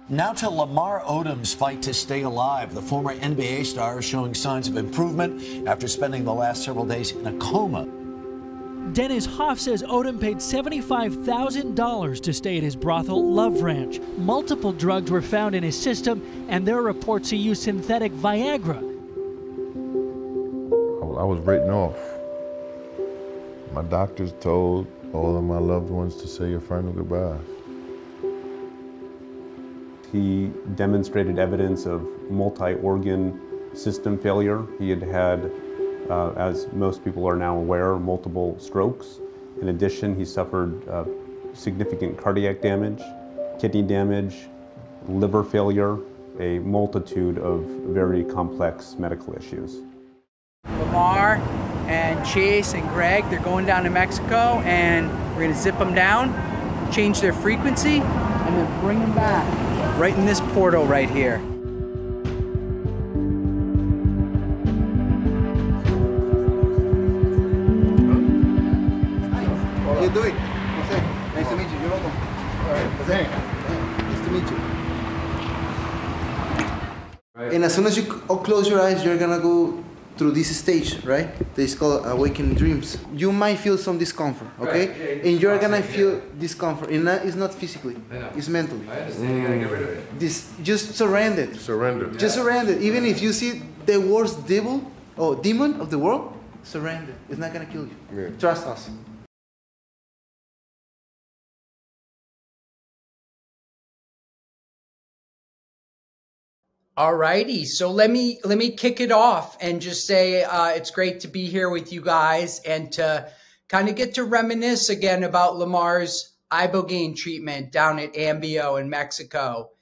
Now to Lamar Odom's fight to stay alive. The former NBA star is showing signs of improvement after spending the last several days in a coma. Dennis Hoff says Odom paid $75,000 to stay at his brothel, Love Ranch. Multiple drugs were found in his system, and there are reports he used synthetic Viagra. I was written off. My doctors told all of my loved ones to say your final goodbyes. He demonstrated evidence of multi-organ system failure. He had had, as most people are now aware, multiple strokes. In addition, he suffered significant cardiac damage, kidney damage, liver failure, a multitude of very complex medical issues. Lamar and Chase and Greg, they're going down to Mexico, and we're going to zip them down, change their frequency, and then bring them back right in this portal right here. How are you doing? Jose, nice to meet you. You're welcome. All right, Jose, nice to meet you. Right. And as soon as you close your eyes, you're gonna go through this stage, right? This is called awakening dreams. You might feel some discomfort, okay? Right. Yeah, and you're gonna feel discomfort. And it's not physically, it's mentally. I understand, you gotta get rid of it. Just surrender. Surrender. Just surrender. Even if you see the worst devil or demon of the world, surrender. It's not gonna kill you. Yeah. Trust us. Alrighty, so let me kick it off and just say it's great to be here with you guys and to kind of get to reminisce again about Lamar's ibogaine treatment down at Ambio in Mexico.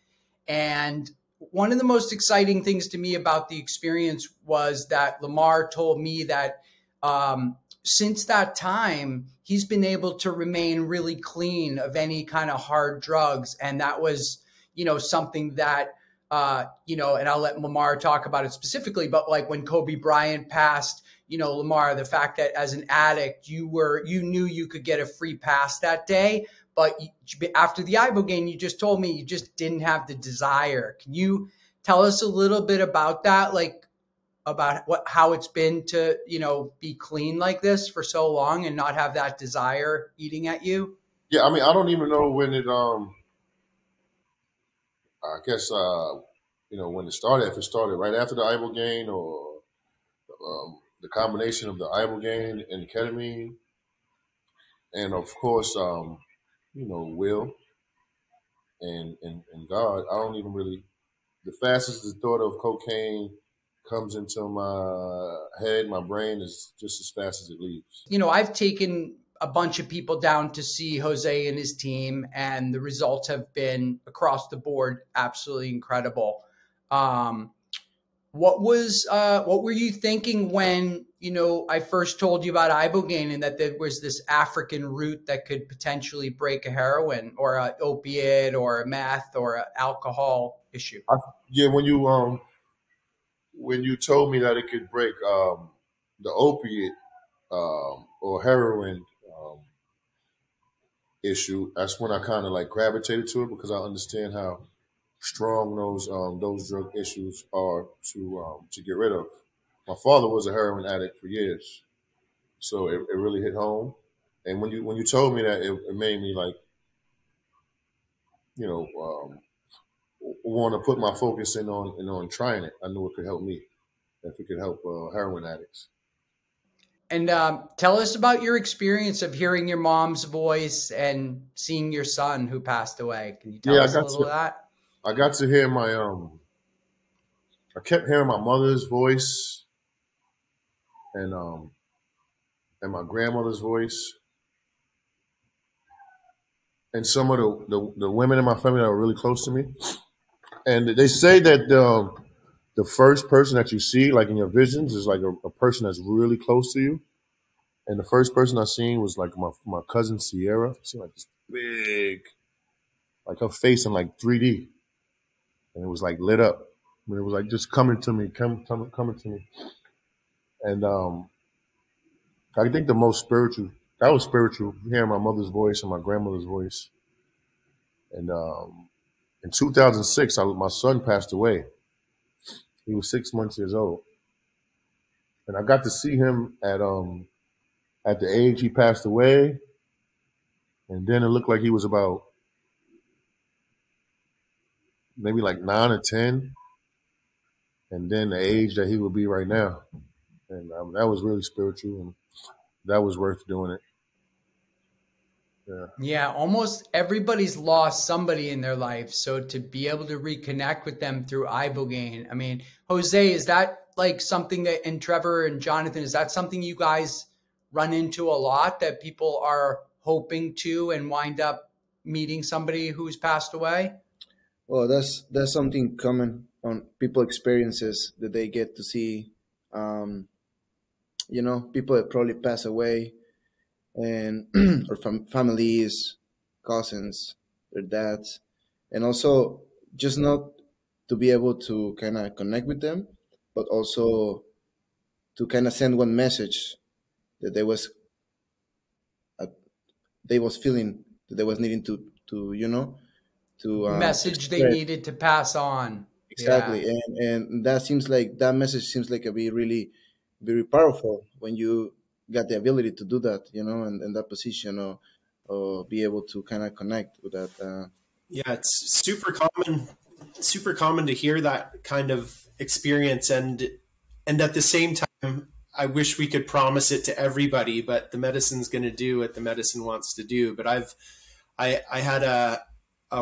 And one of the most exciting things to me about the experience was that Lamar told me that since that time, he's been able to remain really clean of any kind of hard drugs. And that was, something that and I'll let Lamar talk about it specifically, but like when Kobe Bryant passed, Lamar, the fact that as an addict, you knew you could get a free pass that day, but after the ibogaine, you just told me you just didn't have the desire. Can you tell us a little bit about that? Like about how it's been to, be clean like this for so long and not have that desire eating at you? Yeah. I mean, I don't even know when it, I guess, when it started, if it started right after the ibogaine or the combination of the ibogaine and the ketamine, and of course, will and God. I don't even really, the fastest the thought of cocaine comes into my head, my brain is just as fast as it leaves. I've taken a bunch of people down to see Jose and his team, and the results have been across the board absolutely incredible. What were you thinking when, I first told you about ibogaine and that there was this African root that could potentially break a heroin or an opiate or a meth or an alcohol issue? When you told me that it could break the opiate or heroin issue, that's when I kind of like gravitated to it because I understand how strong those drug issues are to get rid of. My father was a heroin addict for years, so it really hit home. And when you told me that, it made me like, want to put my focus in on trying it. I knew it could help me, if it could help heroin addicts. And tell us about your experience of hearing your mom's voice and seeing your son who passed away. Can you tell us a little of that? I got to hear I kept hearing my mother's voice and my grandmother's voice and some of the women in my family that were really close to me. And they say that the first person that you see, like in your visions, is like a person that's really close to you. And the first person I seen was like my cousin Sierra. She like this big, like her face in like 3D. And it was like lit up. I mean, it was like just coming to me. And I think that was spiritual, hearing my mother's voice and my grandmother's voice. And In 2006, my son passed away. He was 6 months old, and I got to see him at the age he passed away, and then it looked like he was about maybe like 9 or 10, and then the age that he would be right now, and that was really spiritual, and that was worth doing it. Yeah. Yeah, almost everybody's lost somebody in their life. So to be able to reconnect with them through ibogaine, I mean, Jose, is that like something that, and Trevor and Jonathan, is that something you guys run into a lot, that people are hoping to and wind up meeting somebody who's passed away? Well, that's something common on people experiences that they get to see. People that probably pass away, and or families, cousins, their dads, and also just not to be able to kind of connect with them, but also to kind of send one message that they was feeling, that they was needing to Message they express. needed to pass on. Exactly, Yeah. and that seems like that message seems like a be really very powerful when you got the ability to do that, and in that position, or be able to kind of connect with that. Yeah, it's super common to hear that kind of experience, and at the same time, I wish we could promise it to everybody, but the medicine's going to do what the medicine wants to do. But I had a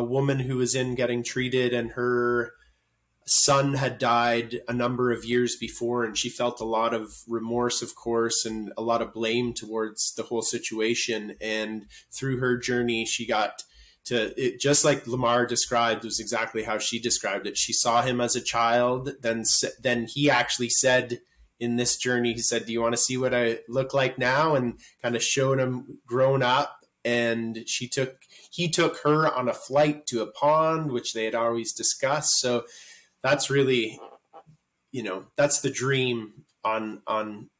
woman who was in getting treated, and her son had died a number of years before, and she felt a lot of remorse, of course, and a lot of blame towards the whole situation. And through her journey, she got to it, just like Lamar described, was exactly how she described it. She saw him as a child, then he actually said in this journey, he said, "Do you want to see what I look like now?" And kind of showed him grown up. And he took her on a flight to a pond, which they had always discussed. So that's really, that's the dream on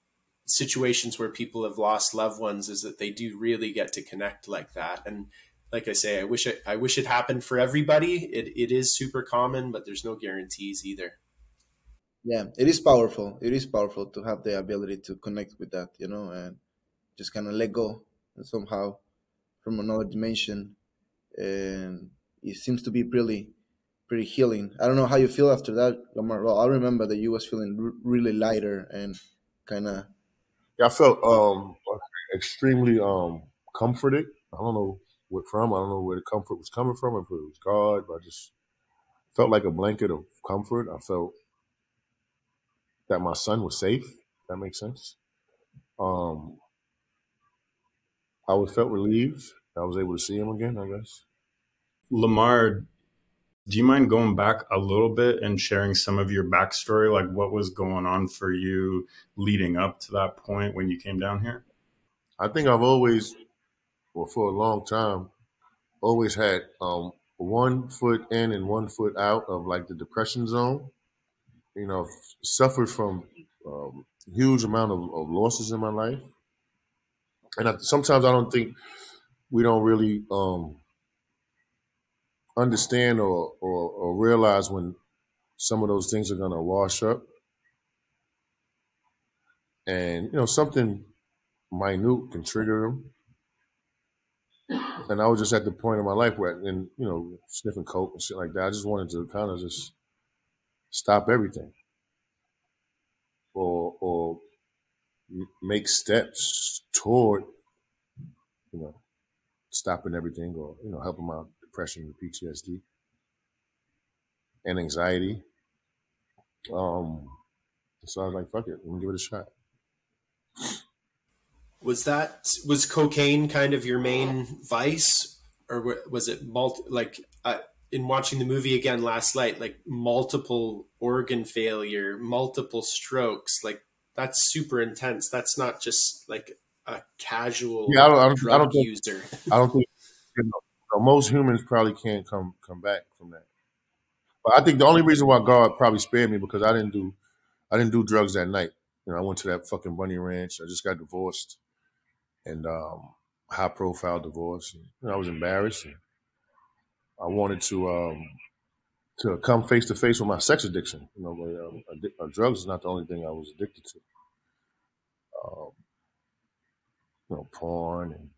situations where people have lost loved ones, is that they do really get to connect like that. And like I say, I wish it happened for everybody. It is super common, but there's no guarantees either. Yeah, it is powerful. It is powerful to have the ability to connect with that, and just kind of let go somehow from another dimension, and it seems to be pretty healing. I don't know how you feel after that, Lamar. Well, I remember that you was feeling really lighter and kind of. Yeah, I felt extremely comforted. I don't know what from. I don't know where the comfort was coming from. If it was God, but I just felt like a blanket of comfort. I felt that my son was safe. If that makes sense. Um, I felt relieved. I was able to see him again, I guess. Lamar, do you mind going back a little bit and sharing some of your backstory, like what was going on for you leading up to that point when you came down here? I think I've always, well, for a long time, always had 1 foot in and 1 foot out of like the depression zone. Suffered from huge amount of losses in my life, and sometimes I don't think we don't really understand or realize when some of those things are going to wash up, and something minute can trigger them. And I was just at the point in my life where, and sniffing coke and shit like that. I just wanted to kind of just stop everything, or make steps toward stopping everything, or helping my depression and PTSD and anxiety. So I was like, fuck it, let me give it a shot. Was cocaine kind of your main vice, or was it in watching the movie again last night, like multiple organ failure, multiple strokes, like that's super intense. That's not just like a casual drug user. I don't think most humans probably can't come back from that. But I think the only reason why God probably spared me, because I didn't do drugs that night. I went to that fucking bunny ranch. I just got divorced, and high profile divorce. And, I was embarrassed. And I wanted to to come face to face with my sex addiction. But drugs is not the only thing I was addicted to. Porn and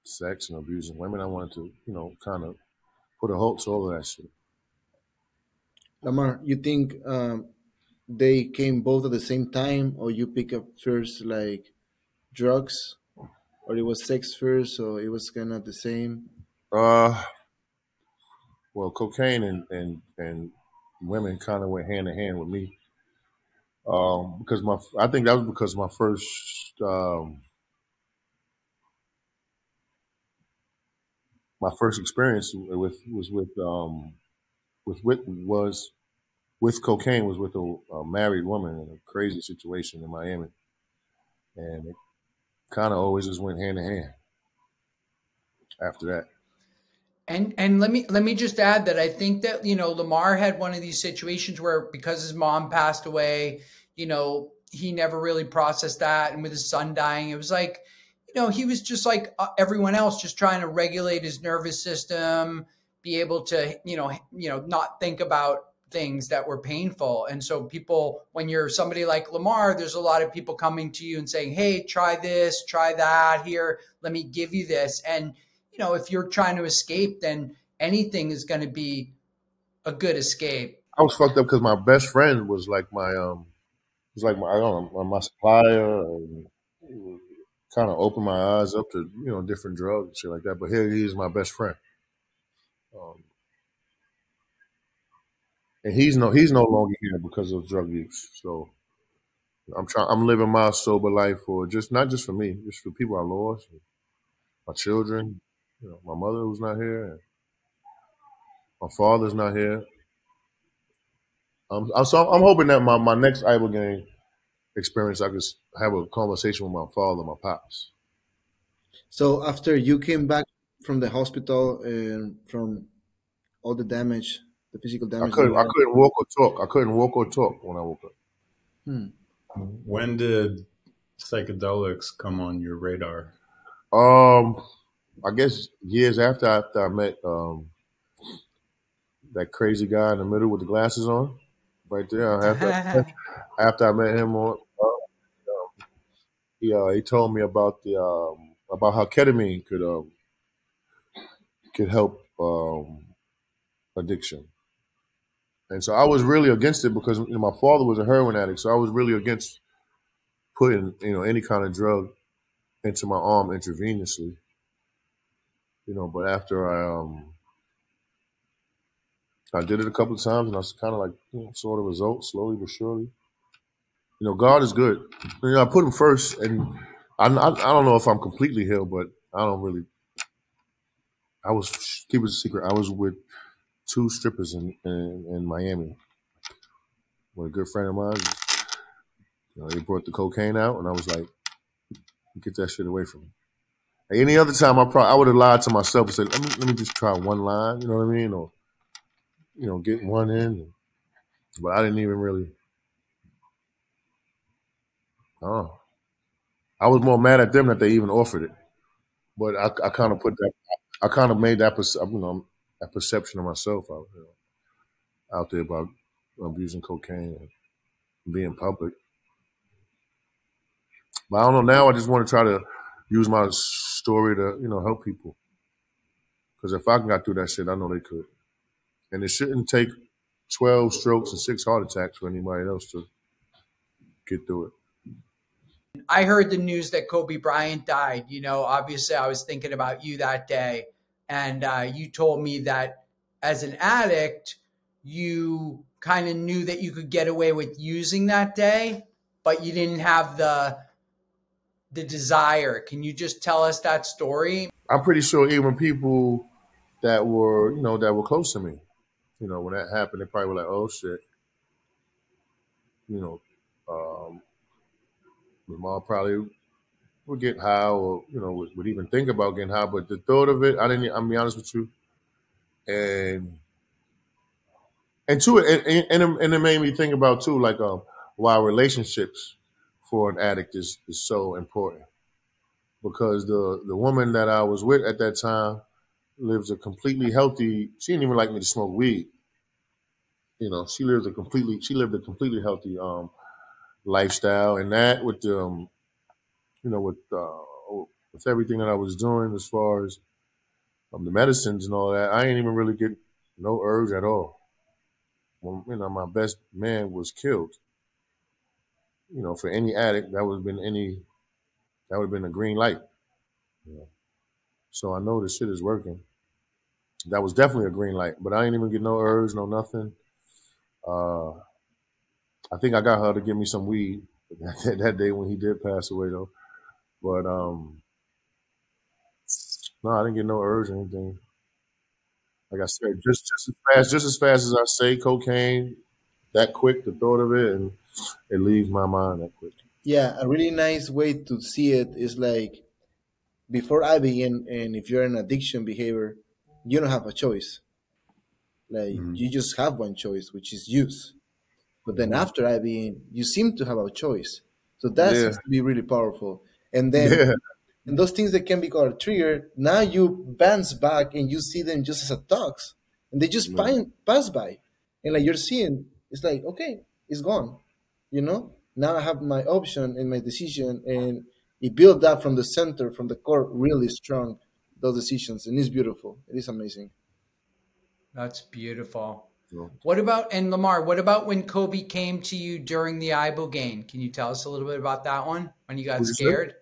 sex and abusing women. I wanted to, kind of put a halt to all of that shit. Lamar, you think they came both at the same time, or you pick up first like drugs, or it was sex first, or it was kind of the same? Well, cocaine and women kind of went hand in hand with me. Because I think that was because my first experience with cocaine was with a married woman in a crazy situation in Miami, and it kind of always just went hand in hand after that. And let me just add that I think that, Lamar had one of these situations where, because his mom passed away, he never really processed that. And with his son dying, it was like, he was just like everyone else, just trying to regulate his nervous system, be able to, not think about things that were painful. And so people, when you're somebody like Lamar, there's a lot of people coming to you and saying, hey, try this, try that, here, let me give you this. And if you're trying to escape, then anything is going to be a good escape. I was fucked up because my best friend was like my I don't know, my supplier, and kind of opened my eyes up to different drugs and shit like that. But here he is, my best friend, and he's no longer here because of drug use. So I'm living my sober life for not just for me, just for people I lost, my children. My mother who's not here, and my father's not here. So I'm hoping that my next Ibogaine experience, I could have a conversation with my father, my pops. So after you came back from the hospital and from all the damage, the physical damage, I couldn't walk or talk. I couldn't walk or talk when I woke up. When did psychedelics come on your radar? I guess years after I met that crazy guy in the middle with the glasses on, right there. After I met him he told me about about how ketamine could help addiction, and so I was really against it because my father was a heroin addict, so I was really against putting any kind of drug into my arm intravenously. But after I did it a couple of times, and I was kind of like saw the results slowly but surely. God is good. I put him first, and I don't know if I'm completely healed, but I don't really. Keep it a secret. I was with 2 strippers in Miami with a good friend of mine. They brought the cocaine out, and I was like, "Get that shit away from me." Any other time, I would have lied to myself and said, "Let me just try one line," you know what I mean, or get one in. But I didn't even really. I was more mad at them that they even offered it. But I kind of put that. I kind of made that that perception of myself out there about abusing cocaine and being public. But I don't know. Now I just want to try to use my story to help people. Because if I got through that shit, I know they could. And it shouldn't take 12 strokes and 6 heart attacks for anybody else to get through it. I heard the news that Kobe Bryant died. Obviously I was thinking about you that day. And you told me that as an addict, you kind of knew that you could get away with using that day, but you didn't have the desire. Can you just tell us that story? I'm pretty sure even people that were, that were close to me, when that happened, they probably were like, "Oh shit," my mom probably would get high, or would even think about getting high. But the thought of it, I'm be honest with you, and it made me think about too, like why relationships for an addict is so important. Because the woman that I was with at that time lives a completely healthy. She didn't even like me to smoke weed, she lived a completely healthy lifestyle, and that with the with everything that I was doing as far as the medicines and all that, I ain't even really get no urge at all. When my best man was killed, for any addict, that would have been a green light. So I know this shit is working. That was definitely a green light, but I ain't even get no urge, no nothing. I think I got her to give me some weed that day when he did pass away, though. But no, I didn't get no urge or anything. Like I said, just as fast as I say cocaine, that quick, the thought of it, and it leaves my mind that quick. Yeah, a really nice way to see it is like before I begin, and if you're an addiction behavior, you don't have a choice. Like you just have one choice, which is use. But then after I begin, you seem to have a choice. So that Yeah, seems to be really powerful. And then yeah, and those things that can be called a trigger, now you bounce back and you see them just as a dogs. And they just man. pass by. And like you're seeing, it's like, okay, it's gone. Now I have my option and my decision, and it built up from the center, from the core, really strong, those decisions. And it's beautiful. It is amazing. That's beautiful. So, And Lamar, what about when Kobe came to you during the Ibogaine? Can you tell us a little bit about that one when you got what'd you say? scared?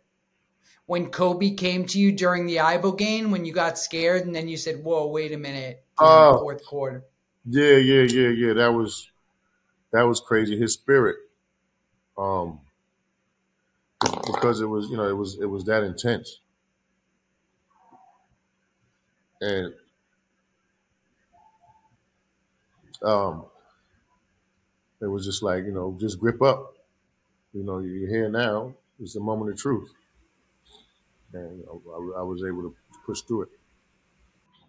When Kobe came to you during the Ibogaine, when you got scared and then you said, whoa, wait a minute, Oh, fourth quarter. yeah. That was crazy. His spirit, um, because it was that intense, and um, it was just like just grip up. You're here now. It's the moment of truth, and I was able to push through it.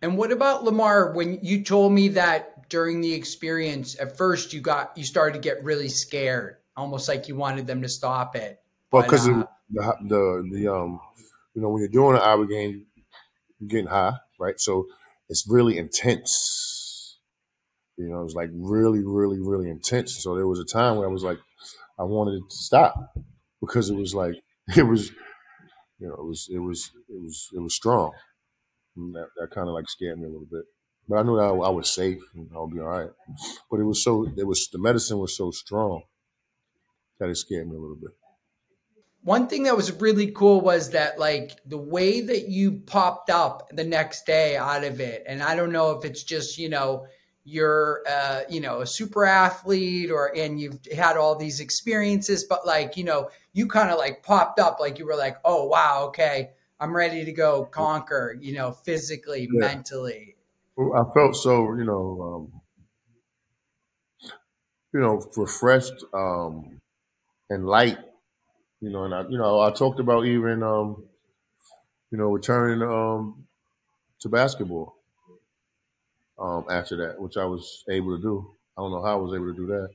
And what about Lamar, when you told me that during the experience, at first you started to get really scared, almost like you wanted them to stop it. Well, But because when you're doing an hour game, you're getting high, right? So it's really intense. It's like really, really, really intense. So there was a time where I was like, I wanted it to stop because it was like it was, it was strong. And that kind of like scared me a little bit. But I knew that I was safe and I would be all right. But the medicine was so strong that it scared me a little bit. one thing that was really cool was that like the way that you popped up the next day out of it. And I don't know if it's just, you're a super athlete and you've had all these experiences, but like, you kind of like popped up, like you were like, oh wow, okay, I'm ready to go conquer, physically, Yeah. mentally. Well, I felt so, refreshed and light, and I talked about even, returning to basketball after that, which I was able to do. I don't know how I was able to do that.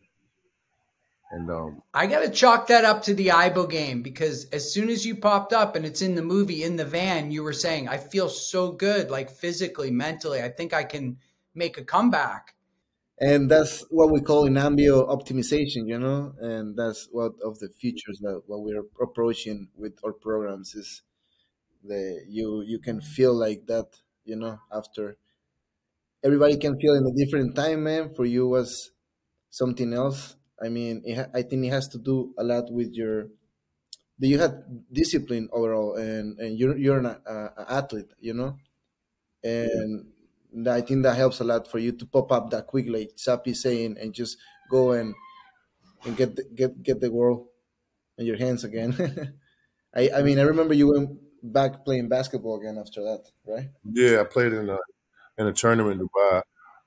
And I got to chalk that up to the Ibogaine because as soon as you popped up and it's in the movie, in the van, you were saying, I feel so good, like physically, mentally. I think I can make a comeback. And that's what we call in Ambio optimization, and that's what of the features that what we're approaching with our programs is you can feel like that, after everybody can feel in a different time, man. For you was something else. I mean, I think it has to do a lot with that you had discipline overall, and you're an athlete, and I think that helps a lot for you to pop up that quick, like Sapi saying, and just go and get the world in your hands again. I mean, I remember you went back playing basketball again after that, right? yeah, I played in a tournament in Dubai.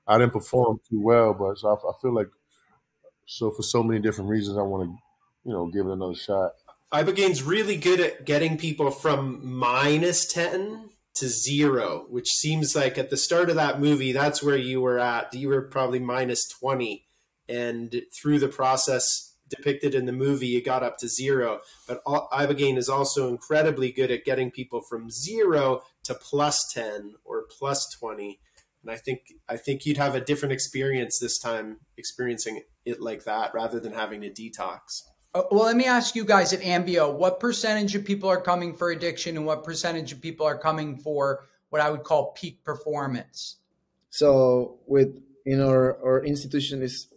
I didn't perform too well, but so I feel like for so many different reasons, I want to, give it another shot. Ibogaine's really good at getting people from -10 to 0, which seems like at the start of that movie, that's where you were at. You were probably -20. And through the process depicted in the movie, you got up to 0. But Ibogaine is also incredibly good at getting people from 0 to +10 or +20. And I think you'd have a different experience this time experiencing it like that rather than having to detox. Well, let me ask you guys at Ambio, what percentage of people are coming for addiction and what percentage of people are coming for what I would call peak performance? So in our institution is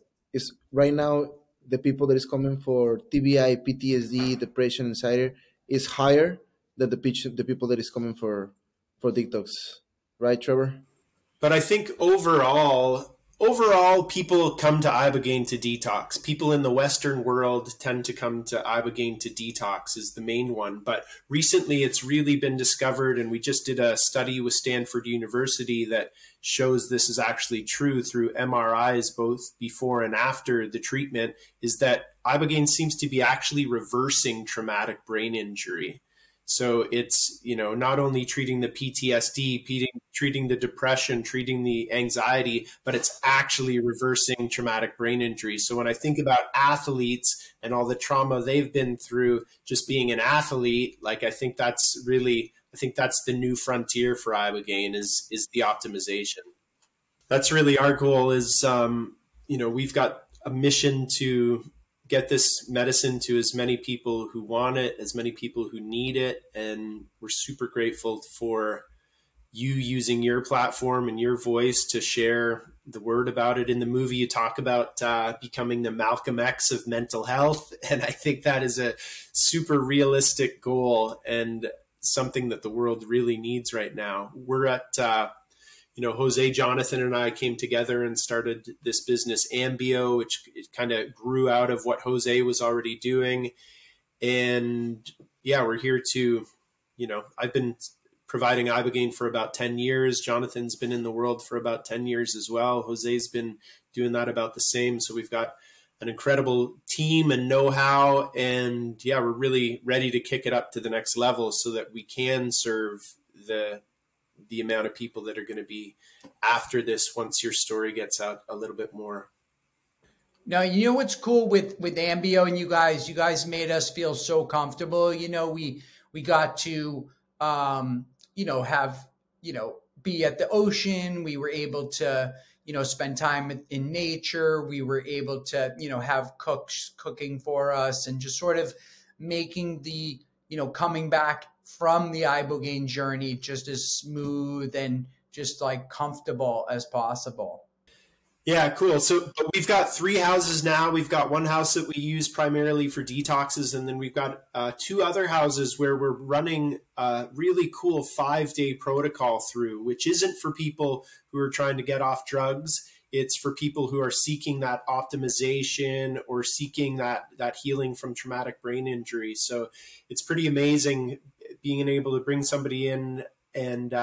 right now the people that is coming for TBI, PTSD, depression, anxiety is higher than the people that is coming for detox, right, Trevor? But I think overall, people come to Ibogaine to detox. People in the Western world tend to come to Ibogaine to detox is the main one. But recently it's really been discovered, and we just did a study with Stanford University that shows this is actually true through MRIs, both before and after the treatment, is that Ibogaine seems to be actually reversing traumatic brain injury. So it's, not only treating the PTSD, treating the depression, treating the anxiety, but it's actually reversing traumatic brain injury. So when I think about athletes and all the trauma they've been through just being an athlete, like I think that's the new frontier for Ibogaine is the optimization. That's really our goal is, we've got a mission to get this medicine to as many people who want it, as many people who need it. And we're super grateful for you using your platform and your voice to share the word about it. In the movie, you talk about becoming the Malcolm X of mental health. And I think that is a super realistic goal and something that the world really needs right now. We're at, Jose, Jonathan, and I came together and started this business Ambio, which kind of grew out of what Jose was already doing. And yeah, we're here to, I've been providing Ibogaine for about 10 years. Jonathan's been in the world for about 10 years as well. Jose's been doing that about the same. So we've got an incredible team and know-how. And yeah, we're really ready to kick it up to the next level so that we can serve the amount of people that are going to be after this once your story gets out a little bit more. Now, what's cool with Ambio and you guys made us feel so comfortable. We got to, have, be at the ocean. We were able to, spend time in nature. We were able to, have cooks cooking for us and just sort of making the, coming back from the Ibogaine journey just as smooth and just like comfortable as possible. Yeah, cool. So we've got 3 houses now. We've got one house that we use primarily for detoxes, and then we've got 2 other houses where we're running a really cool 5-day protocol through, which isn't for people who are trying to get off drugs. It's for people who are seeking that optimization or seeking that healing from traumatic brain injury. So it's pretty amazing being able to bring somebody in and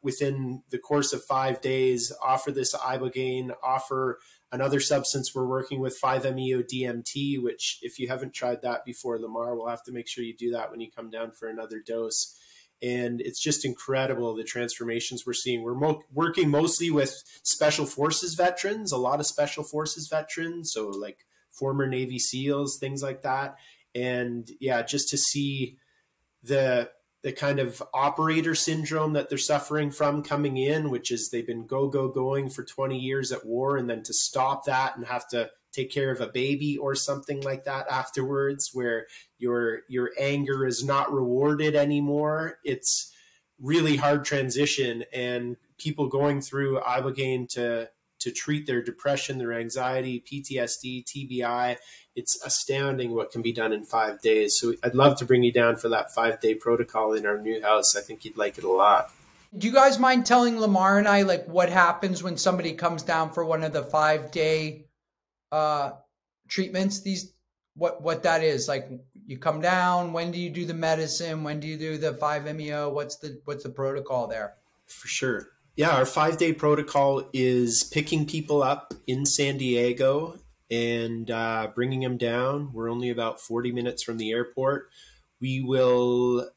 within the course of 5 days, offer this Ibogaine, offer another substance we're working with, 5-MeO-DMT, which if you haven't tried that before, Lamar, we'll have to make sure you do that when you come down for another dose. And it's just incredible, the transformations we're seeing. We're working mostly with Special Forces veterans, a lot of Special Forces veterans, so like former Navy SEALs, things like that. And yeah, just to see the kind of operator syndrome that they're suffering from coming in, which is they've been going for 20 years at war, and then to stop that and have to take care of a baby or something like that afterwards, where your anger is not rewarded anymore. It's really hard transition, and people going through Ibogaine to treat their depression, their anxiety, PTSD, TBI. It's astounding what can be done in 5 days. So I'd love to bring you down for that 5-day protocol in our new house. I think you'd like it a lot. Do you guys mind telling Lamar and I like what happens when somebody comes down for one of the 5-day treatments? What that is? Like, you come down, when do you do the medicine? When do you do the 5-MeO? What's the protocol there? For sure. Yeah, our 5-day protocol is picking people up in San Diego and bringing them down. We're only about 40 minutes from the airport. We will,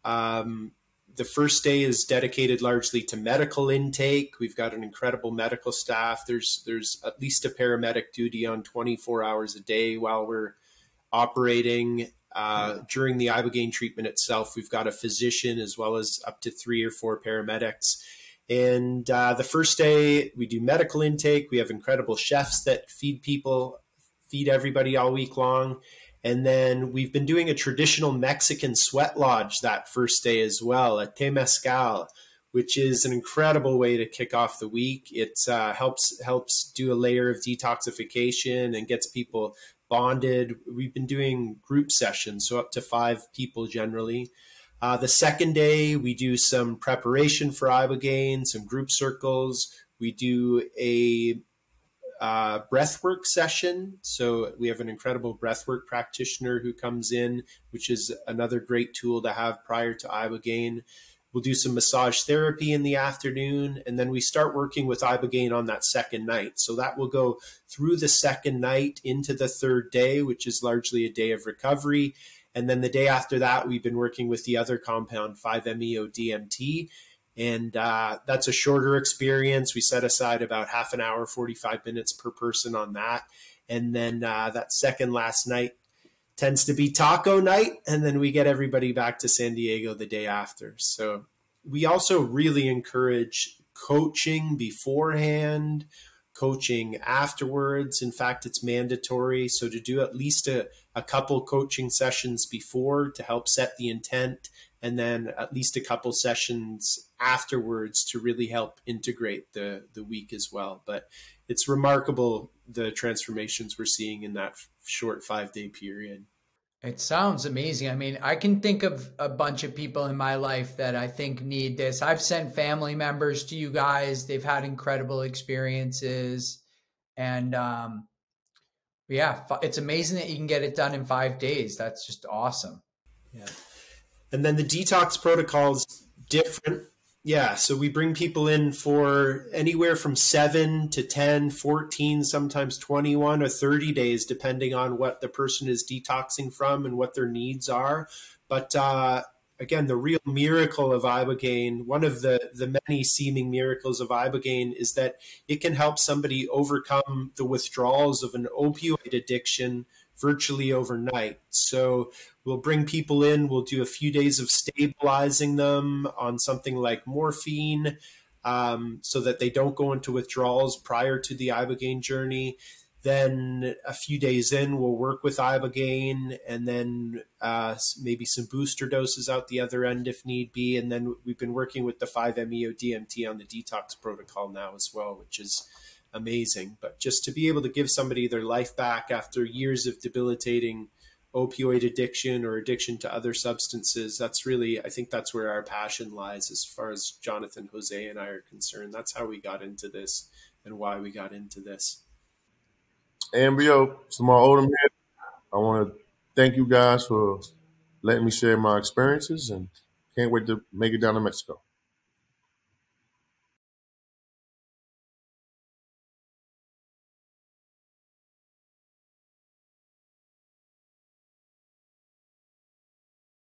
the first day is dedicated largely to medical intake. We've got an incredible medical staff. There's at least a paramedic duty on 24 hours a day while we're operating. During the Ibogaine treatment itself, we've got a physician as well as up to 3 or 4 paramedics. And the first day we do medical intake. We have incredible chefs that feed everybody all week long. And then we've been doing a traditional Mexican sweat lodge that first day as well, a temazcal, which is an incredible way to kick off the week. It helps do a layer of detoxification and gets people bonded. We've been doing group sessions, so up to 5 people generally. The second day, we do some preparation for ibogaine, some group circles. We do a breathwork session. So we have an incredible breathwork practitioner who comes in, which is another great tool to have prior to ibogaine. We'll do some massage therapy in the afternoon, and then we start working with ibogaine on that second night. So that will go through the second night into the third day, which is largely a day of recovery. And then the day after that, we've been working with the other compound, 5-MeO-DMT. And that's a shorter experience. We set aside about half an hour, 45 minutes per person on that. And then that second last night tends to be taco night. And then we get everybody back to San Diego the day after. So we also really encourage coaching beforehand, coaching afterwards. In fact, it's mandatory. So to do at least a couple coaching sessions before to help set the intent, and then at least a couple sessions afterwards to really help integrate the week as well. But it's remarkable the transformations we're seeing in that short 5-day period. It sounds amazing. I mean, I can think of a bunch of people in my life that I think need this. I've sent family members to you guys. They've had incredible experiences. And yeah, it's amazing that you can get it done in 5 days. That's just awesome. Yeah. And then the detox protocol is different. Yeah, so we bring people in for anywhere from 7 to 10, 14, sometimes 21 or 30 days, depending on what the person is detoxing from and what their needs are. But again, the real miracle of ibogaine, one of the many seeming miracles of ibogaine, is that it can help somebody overcome the withdrawals of an opioid addiction virtually overnight. So we'll bring people in, we'll do a few days of stabilizing them on something like morphine, so that they don't go into withdrawals prior to the ibogaine journey. Then a few days in, we'll work with ibogaine, and then maybe some booster doses out the other end if need be. And then we've been working with the 5-MeO-DMT on the detox protocol now as well, which is amazing. But just to be able to give somebody their life back after years of debilitating opioid addiction or addiction to other substances, that's really, I think that's where our passion lies as far as Jonathan, Jose, and I are concerned. That's how we got into this and why we got into this. Ambio, it's Lamar Odom here. I want to thank you guys for letting me share my experiences, and can't wait to make it down to Mexico.